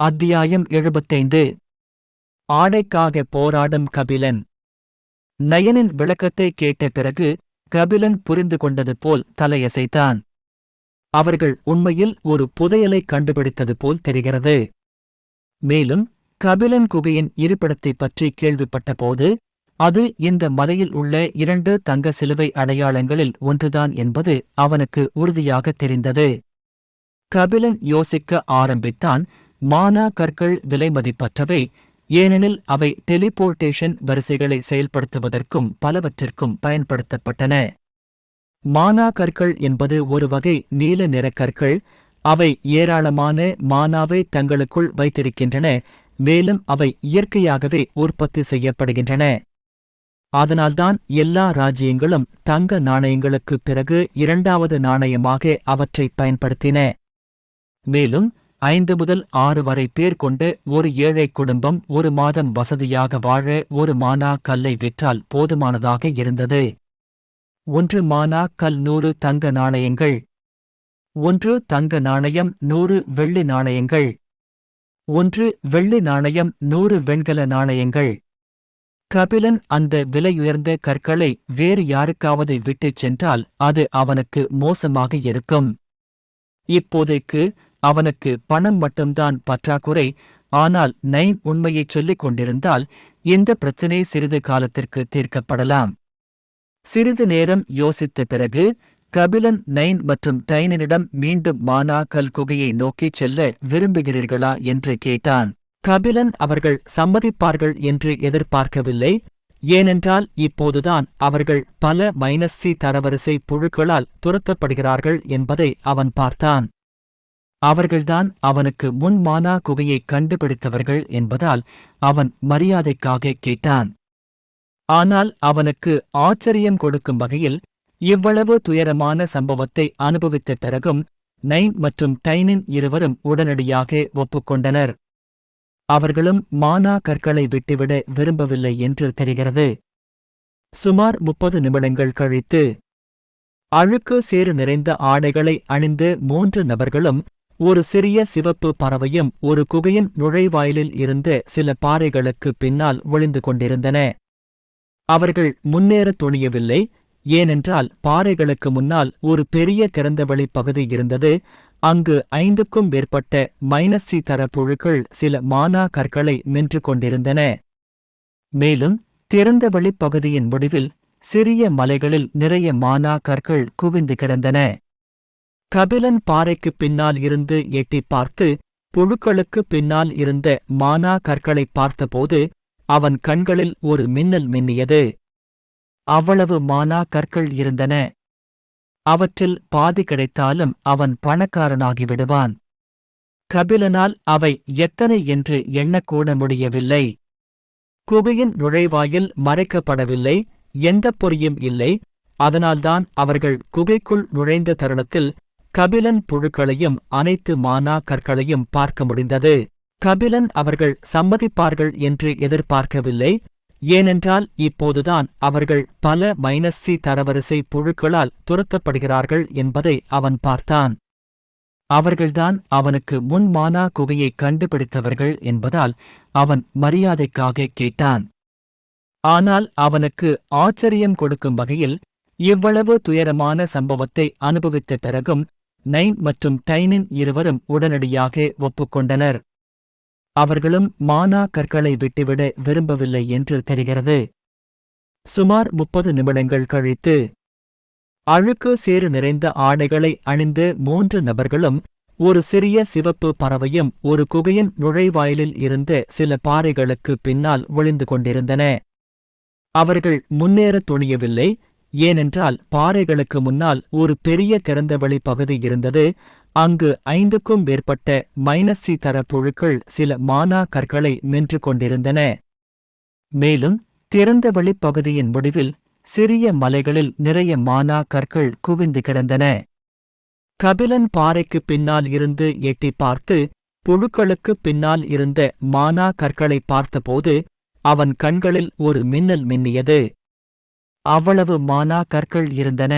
அத்தியாயம் 75. ஆடைக்காக போராடும் கபிலன். நயனின் விளக்கத்தை கேட்ட பிறகு கபிலன் புரிந்து கொண்டது போல் தலையசைத்தான். அவர்கள் உண்மையில் ஒரு புதையலை கண்டுபிடித்தது போல் தெரிகிறது. மேலும் கபிலன் குகையின் இருப்பிடத்தைப் பற்றி கேள்விப்பட்டபோது அது இந்த மலையில் உள்ள 2 தங்க சிலுவை அடையாளங்களில் ஒன்றுதான் என்பது அவனுக்கு உறுதியாக தெரிந்தது. கபிலன் யோசிக்க ஆரம்பித்தான். மானா கற்கள் விலைமதிப்பற்றவை, ஏனெனில் அவை டெலிபோர்டேஷன் வரிசைகளை செயல்படுத்துவதற்கும் பலவற்றிற்கும் பயன்படுத்தப்பட்டன. மானா கற்கள் என்பது ஒரு வகை நீல நிற கற்கள். அவை ஏராளமான மானாவை தங்களுக்குள் வைத்திருக்கின்றன, மேலும் அவை இயற்கையாகவே உற்பத்தி செய்யப்படுகின்றன. அதனால்தான் எல்லா ராஜ்யங்களும் தங்க நாணயங்களுக்குப் பிறகு 2வது நாணயமாக அவற்றை பயன்படுத்தின. மேலும் 5 முதல் 6 வரை பேர் கொண்ட ஒரு ஏழை குடும்பம் ஒரு மாதம் வசதியாக வாழ ஒரு மானா கல்லை விற்றால் போதுமானதாக இருந்தது. 1 மானா கல் 100 தங்க நாணயங்கள். 1 தங்க நாணயம் 100 வெள்ளி நாணயங்கள். 1 வெள்ளி நாணயம் 100 வெண்கல நாணயங்கள். கபிலன் அந்த விலையுயர்ந்த கற்களை வேறு யாருக்காவது விட்டுச் சென்றால் அது அவனுக்கு மோசமாக இருக்கும். இப்போதைக்கு அவனுக்கு பணம் மட்டும்தான் பற்றாக்குறை. ஆனால் நைன் உண்மையைச் சொல்லிக் கொண்டிருந்தால் இந்த பிரச்சினை சிறிது காலத்திற்கு தீர்க்கப்படலாம். சிறிது நேரம் யோசித்த பிறகு கபிலன் நைன் மற்றும் டைனனிடம் மீண்டும் மானா கல் குகையை நோக்கிச் செல்ல விரும்புகிறீர்களா என்று கேட்டான். கபிலன் அவர்கள் சம்மதிப்பார்கள் என்று எதிர்பார்க்கவில்லை. ஏனென்றால் இப்போதுதான் அவர்கள் பல -C தரவரிசை புழுக்களால் துரத்தப்படுகிறார்கள் என்பதை அவன் பார்த்தான். அவர்கள்தான் அவனுக்கு முன் மானா குகையை கண்டுபிடித்தவர்கள் என்பதால் அவன் மரியாதைக்காக கேட்டான். ஆனால் அவனுக்கு ஆச்சரியம் கொடுக்கும் வகையில் இவ்வளவு துயரமான சம்பவத்தை அனுபவித்த பிறகும் நைன் மற்றும் டைனின் இருவரும் உடனடியாக ஒப்புக்கொண்டனர். அவர்களும் மானா கற்களை விட்டுவிட விரும்பவில்லை என்று தெரிகிறது. சுமார் 30 நிமிடங்கள் கழித்து அழுக்கு சேறு நிறைந்த ஆடைகளை அணிந்த 3 நபர்களும் ஒரு சிறிய சிவப்பு பறவையும் ஒரு குகையின் நுழைவாயிலில் இருந்த சில பாறைகளுக்கு பின்னால் ஒளிந்து கொண்டிருந்தன. அவர்கள் முன்னேறத் துணியவில்லை, ஏனென்றால் பாறைகளுக்கு முன்னால் ஒரு பெரிய திறந்தவெளி பகுதி இருந்தது. அங்கு 5க்கும் மேற்பட்ட -C தர புழுக்கள் சில மானா கற்களை மென்று கொண்டிருந்தன. மேலும் திறந்தவெளிப் பகுதியின் முடிவில் சிறிய மலைகளில் நிறைய மானா கற்கள் குவிந்து கிடந்தன. கபிலன் பாறைக்குப் பின்னால் இருந்து எட்டிப் பார்த்து புழுக்களுக்கு பின்னால் இருந்த மானா கற்களைப் பார்த்தபோது அவன் கண்களில் ஒரு மின்னல் மின்னியது. அவ்வளவு மானா கற்கள் இருந்தன. அவற்றில் பாதி கிடைத்தாலும் அவன் பணக்காரனாகிவிடுவான். கபிலனால் அவை எத்தனை என்று எண்ணக்கூட முடியவில்லை. குகையின் நுழைவாயில் மறைக்கப்படவில்லை, எந்தப் பொறியும் இல்லை. அதனால்தான் அவர்கள் குகைக்குள் நுழைந்த தருணத்தில் கபிலன் புழுக்களையும் அனைத்து மானா கற்களையும் பார்க்க முடிந்தது. கபிலன் அவர்கள் சம்மதிப்பார்கள் என்று எதிர்பார்க்கவில்லை, ஏனென்றால் இப்போதுதான் அவர்கள் பல -C தரவரிசை புழுக்களால் துரத்தப்படுகிறார்கள் என்பதை அவன் பார்த்தான். அவர்கள்தான் அவனுக்கு முன் மானா குகையை கண்டுபிடித்தவர்கள் என்பதால் அவன் மரியாதைக்காக கேட்டான். ஆனால் அவனுக்கு ஆச்சரியம் கொடுக்கும் வகையில் இவ்வளவு துயரமான சம்பவத்தை அனுபவித்த பிறகும் நைன் மற்றும் டைனின் இருவரும் உடனடியாக ஒப்புக்கொண்டனர். அவர்களும் மானா கற்களை விட்டுவிட விரும்பவில்லை என்று தெரிகிறது. சுமார் 30 நிமிடங்கள் கழித்து அழுக்கு சேறு நிறைந்த ஆடைகளை அணிந்த 3 நபர்களும் ஒரு சிறிய சிவப்பு பறவையும் ஒரு குகையின் நுழைவாயிலில் இருந்த சில பாறைகளுக்கு பின்னால் ஒளிந்து கொண்டிருந்தன. அவர்கள் முன்னேறத் துணியவில்லை, ஏனென்றால் பாறைகளுக்கு முன்னால் ஒரு பெரிய திறந்தவெளி பகுதி இருந்தது. அங்கு 5க்கும் மேற்பட்ட -C தர புழுக்கள் சில மானா கற்களை மென்று கொண்டிருந்தன. மேலும் திறந்தவெளிப் பகுதியின் முடிவில் சிறிய மலைகளில் நிறைய மானா கற்கள் குவிந்து கிடந்தன. கபிலன் பாறைக்குப் பின்னால் இருந்து எட்டிப் பார்த்து புழுக்களுக்குப் பின்னால் இருந்த மானா கற்களை பார்த்தபோது அவன் கண்களில் ஒரு மின்னல் மின்னியது. அவ்வளவு மானா கற்கள் இருந்தன.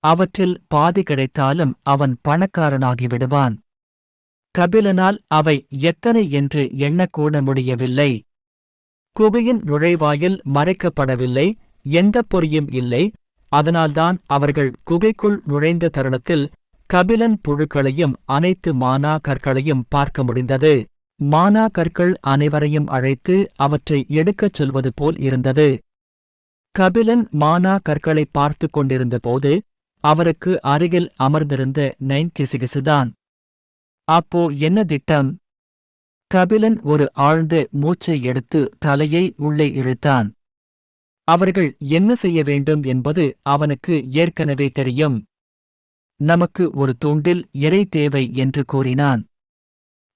அவற்றில் பாதி கிடைத்தாலும் அவன் பணக்காரனாகிவிடுவான். கபிலனால் அவை எத்தனை என்று எண்ணக்கூட முடியவில்லை. குகையின் நுழைவாயில் மறைக்கப்படவில்லை, எந்தப் பொறியும் இல்லை. அதனால்தான் அவர்கள் குகைக்குள் நுழைந்த தருணத்தில் கபிலன் புழுக்களையும் அனைத்து மானா கற்களையும் பார்க்க முடிந்தது. மானா கற்கள் அனைவரையும் அழைத்து அவற்றை எடுக்கச் சொல்வது போல் இருந்தது. கபிலன் மானா கற்களை பார்த்து கொண்டிருந்த போது அவருக்கு அருகில் அமர்ந்திருந்த நைன் கிசுகிசுதான். அப்போ என்ன திட்டம்? கபிலன் ஒரு ஆழ்ந்த மூச்சை எடுத்து தலையை உள்ளே இழுத்தான். அவர்கள் என்ன செய்ய வேண்டும் என்பது அவனுக்கு ஏற்கனவே தெரியும். நமக்கு ஒரு தூண்டில் இரை தேவை என்று கூறினான்.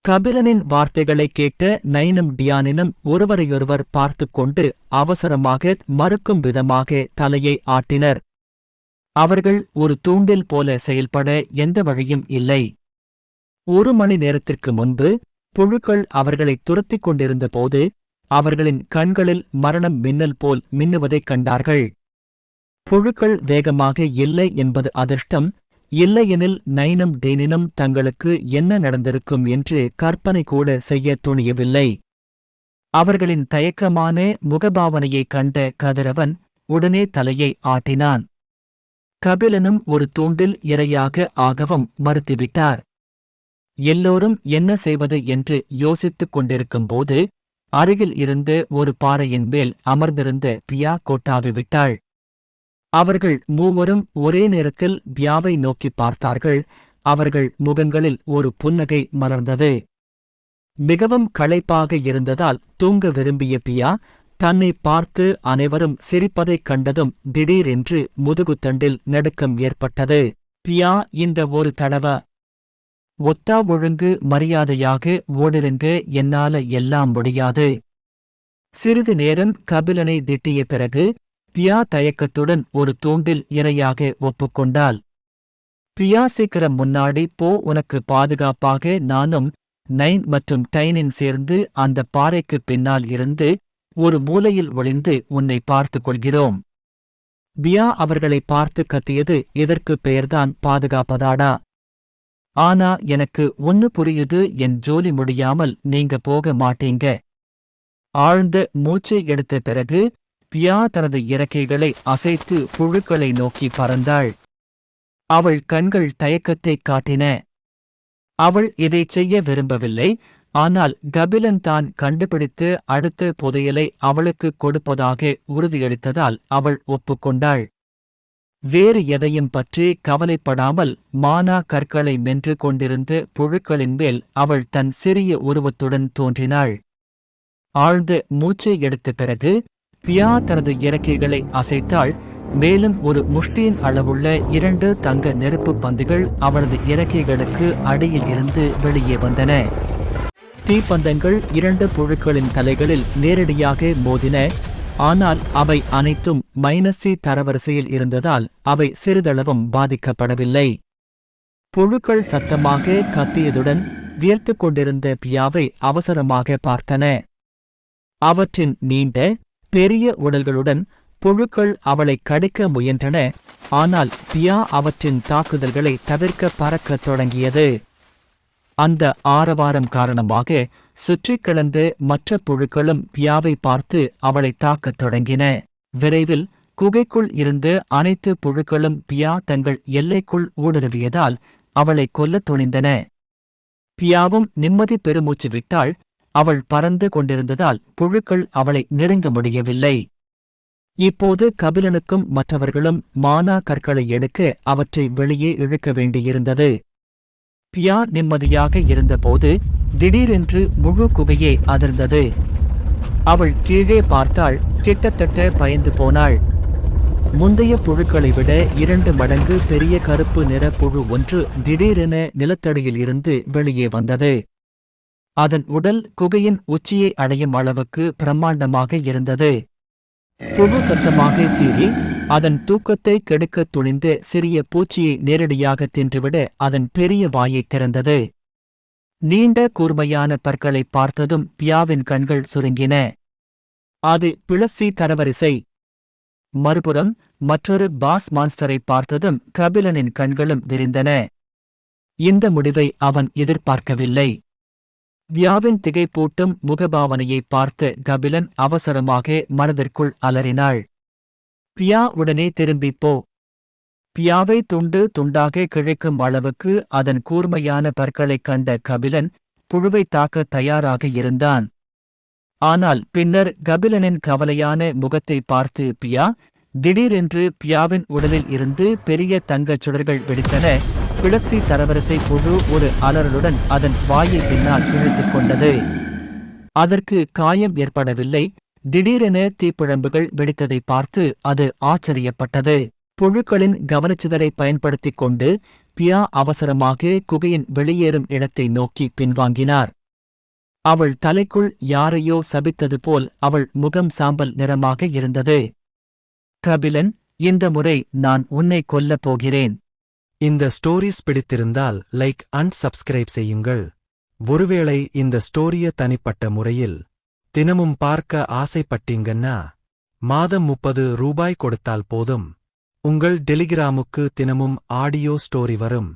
கபிலனின் வார்த்தைகளைக் கேட்ட நைனும் டியானினும் ஒருவரையொருவர் பார்த்துக் கொண்டு அவசரமாக மறுக்கும் விதமாக தலையை ஆட்டினர். அவர்கள் ஒரு தூண்டில் போல செயல்பட எந்த வழியும் இல்லை. 1 மணி நேரத்திற்கு முன்பு புழுக்கள் அவர்களை துரத்திக் கொண்டிருந்த போது அவர்களின் கண்களில் மரணம் மின்னல் போல் மின்னுவதைக் கண்டார்கள். புழுக்கள் வேகமாக இல்லை என்பது அதிர்ஷ்டம். இல்லையெனில் நைனும் டேனினும் தங்களுக்கு என்ன நடந்திருக்கும் என்று கற்பனை கூட செய்ய துணியவில்லை. அவர்களின் தயக்கமான முகபாவனையைக் கண்ட கதிரவன் உடனே தலையை ஆட்டினான். கபிலனும் ஒரு தூண்டில் இரையாக ஆகவும் மறுத்துவிட்டார். எல்லோரும் என்ன செய்வது என்று யோசித்துக் கொண்டிருக்கும்போது அருகில் இருந்து ஒரு பாறையின் மேல் அமர்ந்திருந்த பியா கொட்டாவிவிட்டாள். அவர்கள் மூவரும் ஒரே நேரத்தில் பியாவை நோக்கி பார்த்தார்கள். அவர்கள் முகங்களில் ஒரு புன்னகை மலர்ந்தது. மிகவும் களைப்பாக இருந்ததால் தூங்க விரும்பிய பியா தன்னை பார்த்து அனைவரும் சிரிப்பதைக் கண்டதும் திடீரென்று முதுகுத்தண்டில் நடுக்கம் ஏற்பட்டது. பியா, இந்த ஒரு தடவ ஒத்தா ஒழுங்கு மரியாதையாக ஓடிருங்க, என்னால எல்லாம் முடியாது. சிறிது நேரம் கபிலனை திட்டிய பிறகு பியா தயக்கத்துடன் ஒரு தூண்டில் இரையாக ஒப்புக்கொண்டாள். பியா, சீக்கிரம் முன்னாடி போ, உனக்கு பாதுகாப்பாக நானும் நைன் மற்றும் டைனின் சேர்ந்து அந்த பாறைக்குப் பின்னால் இருந்து ஒரு மூலையில் ஒளிந்து உன்னை பார்த்துக் கொள்கிறோம். பியா அவர்களை பார்த்து கத்தியது, இதற்குப் பெயர்தான் பாதுகாப்பதாடா? ஆனா எனக்கு ஒன்னு புரியுது, என் ஜோலி முடியாமல் நீங்க போக மாட்டீங்க. ஆழ்ந்த மூச்சை எடுத்த பிறகு பியா தனது இறக்கைகளை அசைத்து புழுக்களை நோக்கி பறந்தாள். அவள் கண்கள் தயக்கத்தைக் காட்டின. அவள் இதைச் செய்ய விரும்பவில்லை. ஆனால் கபிலன் தான் கண்டுபிடித்து அடுத்த புதையலை அவளுக்குக் கொடுப்பதாக உறுதியளித்ததால் அவள் ஒப்புக்கொண்டாள். வேறு எதையும் பற்றி கவலைப்படாமல் மானா கற்களை மென்று கொண்டிருந்த புழுக்களின் மேல் அவள் தன் சிறிய உருவத்துடன் தோன்றினாள். ஆழ்ந்த மூச்சை எடுத்த பிறகு பியா தனது இறக்கைகளை அசைத்தாள். மேலும் ஒரு முஷ்டியின் அளவுள்ள 2 தங்க நெருப்புப் பந்துகள் அவளது இறக்கைகளுக்கு அடியில் இருந்து வெளியே வந்தன. தீப்பந்தங்கள் 2 புழுக்களின் தலைகளில் நேரடியாக மோதின. ஆனால் அவை அனைத்தும் -C தரவரிசையில் இருந்ததால் அவை சிறிதளவும் பாதிக்கப்படவில்லை. புழுக்கள் சத்தமாக கத்தியதுடன் வியர்த்துக் கொண்டிருந்த பியாவை அவசரமாக பார்த்தன. அவற்றின் நீண்ட பெரிய உடல்களுடன் புழுக்கள் அவளை கடிக்க முயன்றன. ஆனால் பியா அவற்றின் தாக்குதல்களை தவிர்க்க பறக்கத் தொடங்கியது. அந்த ஆரவாரம் காரணமாக சுற்றிக் கிடந்த மற்ற புழுக்களும் பியாவை பார்த்து அவளை தாக்கத் தொடங்கின. விரைவில் குகைக்குள் இருந்த அனைத்து புழுக்களும் பியா தங்கள் எல்லைக்குள் ஊடுருவியதால் அவளை கொல்லத் துணிந்தன. பியாவும் நிம்மதி பெருமூச்சு விட்டாள். அவள் பறந்து கொண்டிருந்ததால் புழுக்கள் அவளை நெருங்க முடியவில்லை. இப்போது கபிலனுக்கும் மற்றவர்களும் மானா கற்களை எடுக்க அவற்றை வெளியே இழுக்க வேண்டியிருந்தது. பியா நிம்மதியாக இருந்தபோது திடீரென்று முழு குகையே அதிர்ந்தது. அவள் கீழே பார்த்தாள். கிட்டத்தட்ட பயந்து போனாள். முந்தைய புழுக்களை விட 2 மடங்கு பெரிய கருப்பு நிற புழு ஒன்று திடீரென நிலத்தடியில் இருந்து வெளியே வந்தது. அதன் உடல் குகையின் உச்சியை அடையும் அளவுக்கு பிரம்மாண்டமாக இருந்தது. புழு சத்தமாக சீறி அதன் தூக்கத்தை கெடுக்கத் துணிந்த சிறிய பூச்சியை நேரடியாக தின்றுவிட அதன் பெரிய வாயைத் திறந்தது. நீண்ட கூர்மையான பற்களைப் பார்த்ததும் பியாவின் கண்கள் சுருங்கின. அது பிளஸ்சி தரவரிசை. மறுபுறம் மற்றொரு பாஸ் மான்ஸ்டரை பார்த்ததும் கபிலனின் கண்களும் விரிந்தன. இந்த முடிவை அவன் எதிர்பார்க்கவில்லை. வியாவின் திகைப்பூட்டும் முகபாவனையை பார்த்த கபிலன் அவசரமாக மனதிற்குள் அலறினாள். பியா உடனே திரும்பிப் போ. பியாவை துண்டு துண்டாக கிழிக்கும் அளவுக்கு அதன் கூர்மையான பற்களைக் கண்ட கபிலன் புழுவைத் தாக்கத் தயாராக இருந்தான். ஆனால் பின்னர் கபிலனின் கவலையான முகத்தை பார்த்து பியா, திடீரென்று பியாவின் உடலில் இருந்து பெரிய தங்கச் சுடர்கள் வெடித்தன. பிளஸ்ஸி தரவரிசை புழு ஒரு அலறலுடன் அதன் வாயை பின்னால் இழுத்துக் கொண்டது. அதற்கு காயம் ஏற்படவில்லை. திடீரென தீப்பிழம்புகள் வெடித்ததை பார்த்து அது ஆச்சரியப்பட்டது. புழுக்களின் கவனச்சிதறை பயன்படுத்திக் கொண்டு பியா அவசரமாக குகையின் வெளியேறும் இடத்தை நோக்கி பின்வாங்கினார். அவள் தலைக்குள் யாரையோ சபித்தது போல் அவள் முகம் சாம்பல் நிறமாக இருந்தது. கபிலன், இந்த முறை நான் உன்னை கொல்லப் போகிறேன். இந்த ஸ்டோரிஸ் பிடித்திருந்தால் லைக் அண்ட் சப்ஸ்கிரைப் செய்யுங்கள். ஒருவேளை இந்த ஸ்டோரிய தனிப்பட்ட முறையில் தினமும் பார்க்க ஆசைப்பட்டீங்கன்னா மாதம் 30 ரூபாய் கொடுத்தால் போதும். உங்கள் டெலிகிராமுக்கு தினமும் ஆடியோ ஸ்டோரி வரும்.